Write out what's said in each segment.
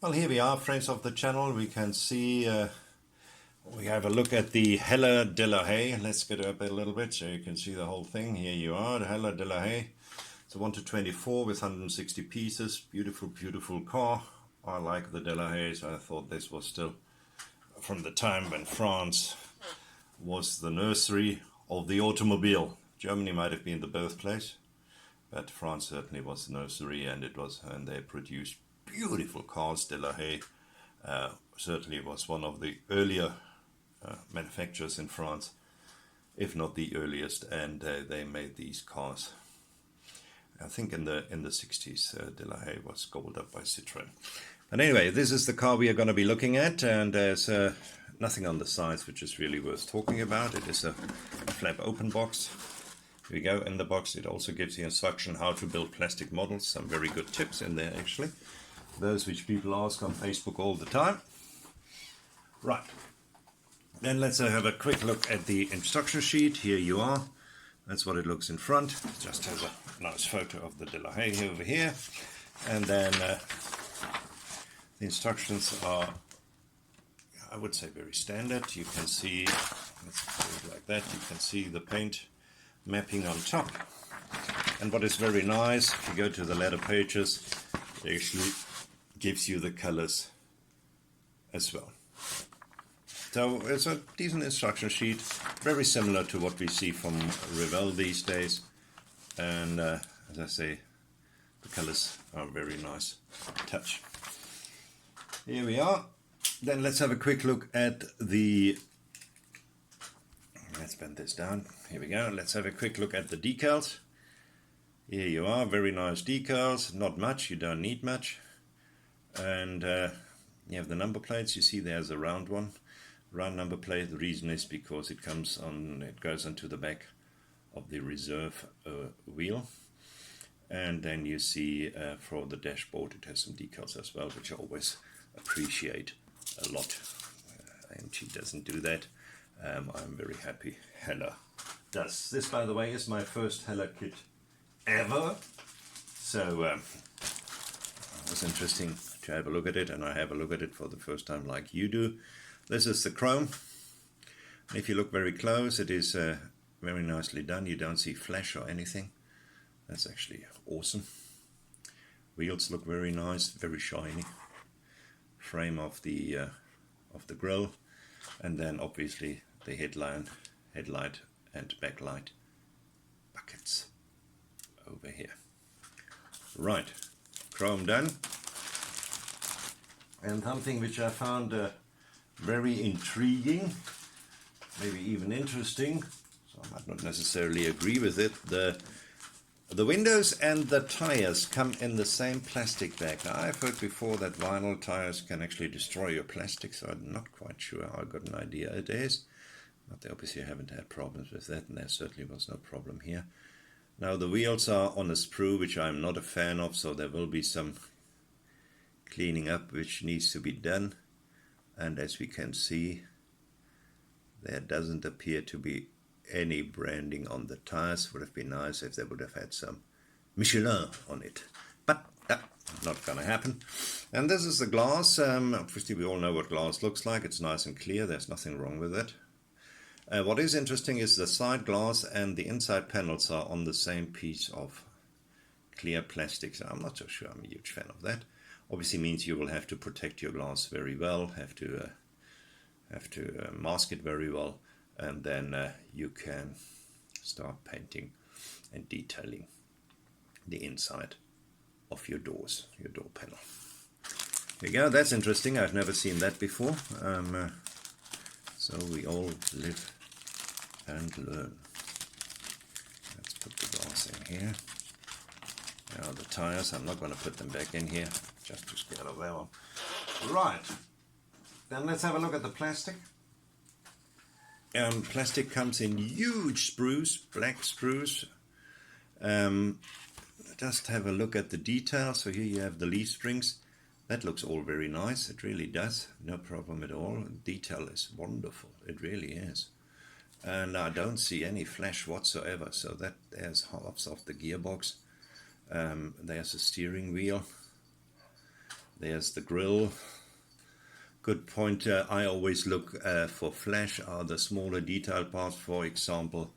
Well, here we are, friends of the channel. We can see, we have a look at the Heller Delahaye. Let's get up a little bit so you can see the whole thing. Here you are, the Heller Delahaye. It's a 1-24 with 160 pieces. Beautiful, beautiful car. I like the Delahaye, so I thought this was still from the time when France was the nursery of the automobile. Germany might have been the birthplace, but France certainly was the nursery, and they produced beautiful cars. Delahaye certainly was one of the earlier manufacturers in France, if not the earliest, and they made these cars. I think in the 60s, Delahaye was gobbled up by Citroën. But anyway, this is the car we are going to be looking at, and there's nothing on the sides which is really worth talking about. It is a flap open box. Here we go. In the box it also gives you instruction how to build plastic models. Some very good tips in there, actually. Those which people ask on Facebook all the time. Right. Then let's have a quick look at the instruction sheet. Here you are. That's what it looks in front. It just has a nice photo of the Delahaye over here. And then the instructions are, I would say, very standard. You can see, let's put it like that, you can see the paint mapping on top. And what is very nice, if you go to the latter pages, it actually gives you the colors as well. So it's a decent instruction sheet, very similar to what we see from Revell these days. And as I say, the colors are very nice touch. Here we are. Then let's have a quick look at the, let's bend this down. Here we go. Let's have a quick look at the decals. Here you are, very nice decals. Not much, you don't need much. And you have the number plates. You see there's a round one, round number plate. The reason is because it goes onto the back of the reserve wheel. And then you see for the dashboard it has some decals as well, which I always appreciate a lot. AMG doesn't do that. I'm very happy Heller does. This, by the way, is my first Heller kit ever. So it was interesting to have a look at it, and I have a look at it for the first time like you do. This is the chrome. If you look very close, it is very nicely done. You don't see flash or anything. That's actually awesome. Wheels look very nice, very shiny. Frame of the grille, and then obviously the headlight and backlight buckets over here. Right, chrome done. And something which I found very intriguing, maybe even interesting, so I might not necessarily agree with it. The windows and the tires come in the same plastic bag. Now, I've heard before that vinyl tires can actually destroy your plastic, so I'm not quite sure how I got an idea it is. But they obviously haven't had problems with that, and there certainly was no problem here. Now, the wheels are on a sprue, which I'm not a fan of, so there will be some cleaning up which needs to be done. And as we can see, there doesn't appear to be any branding on the tires. Would have been nice if they would have had some Michelin on it, but not gonna happen. And this is the glass. Obviously we all know what glass looks like. It's nice and clear. There's nothing wrong with it. What is interesting is the side glass and the inside panels are on the same piece of clear plastic. So I'm not so sure I'm a huge fan of that. Obviously means you will have to protect your glass very well, have to mask it very well, and then you can start painting and detailing the inside of your doors, your door panel. There you go, that's interesting. I've never seen that before. So we all live and learn. Let's put the glass in here. Now the tires, I'm not going to put them back in here, just to get out of that one. Right, then let's have a look at the plastic. Plastic comes in huge sprues, black sprues. Just have a look at the detail. So here you have the leaf springs. That looks all very nice. It really does. No problem at all. Detail is wonderful. It really is. And I don't see any flash whatsoever. So that there's halves of the gearbox. There's a steering wheel. There's the grill. Good point. I always look for flash are the smaller detail parts, for example,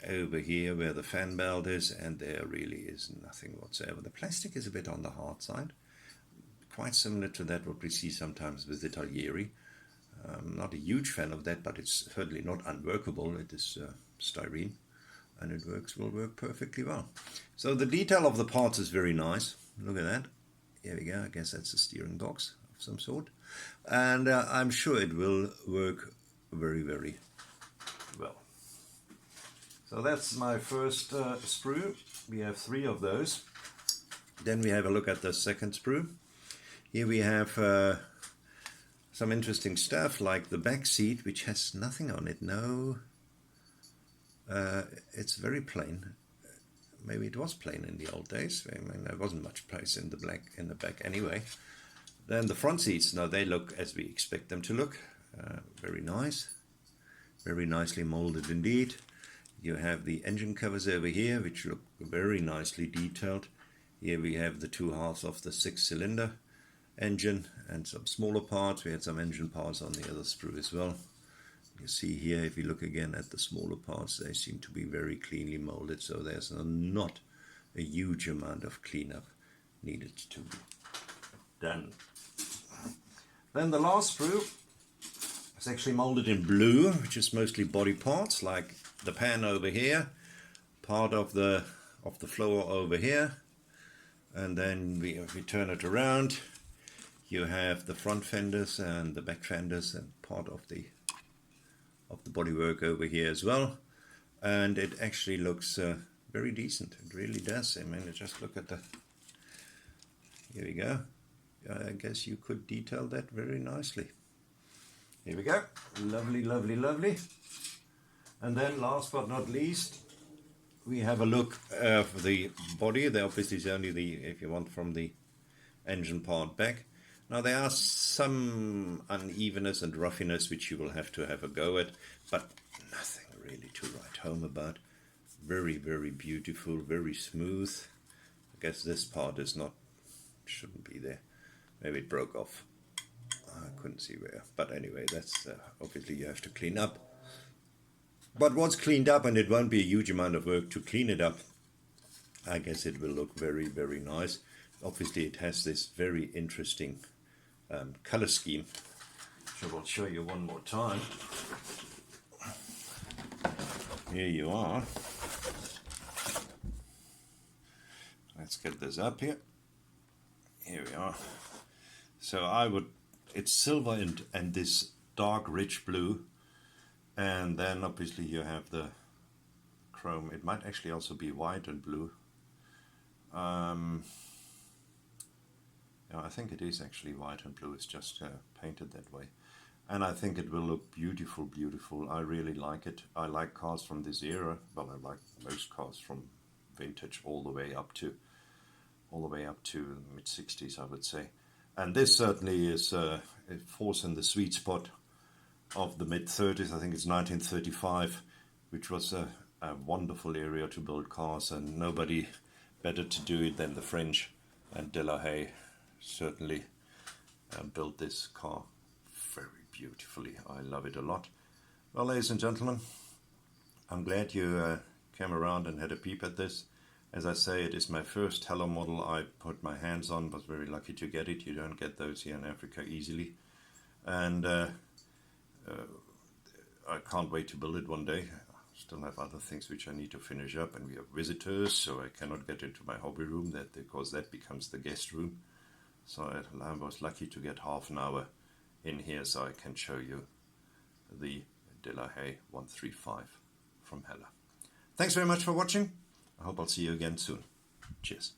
over here where the fan belt is, and there really is nothing whatsoever. The plastic is a bit on the hard side, quite similar to that what we see sometimes with the Delahaye. Not a huge fan of that, but it's certainly not unworkable. It is styrene, and it will work perfectly well. So the detail of the parts is very nice. Look at that. Here we go. I guess that's a steering box of some sort, and I'm sure it will work very, very well. So that's my first sprue. We have 3 of those. Then we have a look at the second sprue. Here we have some interesting stuff like the back seat, which has nothing on it. No, it's very plain. Maybe it was plain in the old days. I mean, there wasn't much place in the back anyway. Then the front seats, now they look as we expect them to look. Very nice, very nicely molded indeed. You have the engine covers over here, which look very nicely detailed. Here we have the 2 halves of the 6-cylinder engine and some smaller parts. We had some engine parts on the other sprue as well. You see here, if you look again at the smaller parts, they seem to be very cleanly molded, so there's not a huge amount of cleanup needed to be done. Then the last sprue is actually molded in blue, which is mostly body parts, like the pan over here, part of the floor over here, and then if we turn it around, you have the front fenders and the back fenders and part of the bodywork over here as well, and it actually looks very decent. It really does. I mean, just look at the. Here we go. I guess you could detail that very nicely. Here we go. Lovely, lovely, lovely. And then last but not least, we have a look for the body. There obviously is only the, if you want, from the engine part back. Now there are some unevenness and roughiness which you will have to have a go at, but nothing really to write home about. Very, very beautiful, very smooth. I guess this part is not, shouldn't be there. Maybe it broke off. I couldn't see where. But anyway, that's obviously you have to clean up. But once cleaned up, and it won't be a huge amount of work to clean it up, I guess it will look very, very nice. Obviously it has this very interesting color scheme, which I will show you one more time. Here you are. Let's get this up here. Here we are. So it's silver and this dark rich blue, and then obviously you have the chrome. It might actually also be white and blue. Yeah, I think it is actually white and blue. It's just painted that way. And I think it will look beautiful, beautiful. I really like it. I like cars from this era. Well, I like most cars from vintage all the way up to mid-60s, I would say. And this certainly is it falls in the sweet spot of the mid-30s. I think it's 1935, which was a wonderful area to build cars, and nobody better to do it than the French. And Delahaye certainly built this car very beautifully. I love it a lot. Well, ladies and gentlemen, I'm glad you came around and had a peep at this. As I say, it is my first Hello model I put my hands on. Was very lucky to get it. You don't get those here in Africa easily. And I can't wait to build it one day. I still have other things which I need to finish up, and we have visitors, so I cannot get into my hobby room because that becomes the guest room. So I was lucky to get half an hour in here so I can show you the Delahaye 135 from Hella. Thanks very much for watching. I hope I'll see you again soon. Cheers.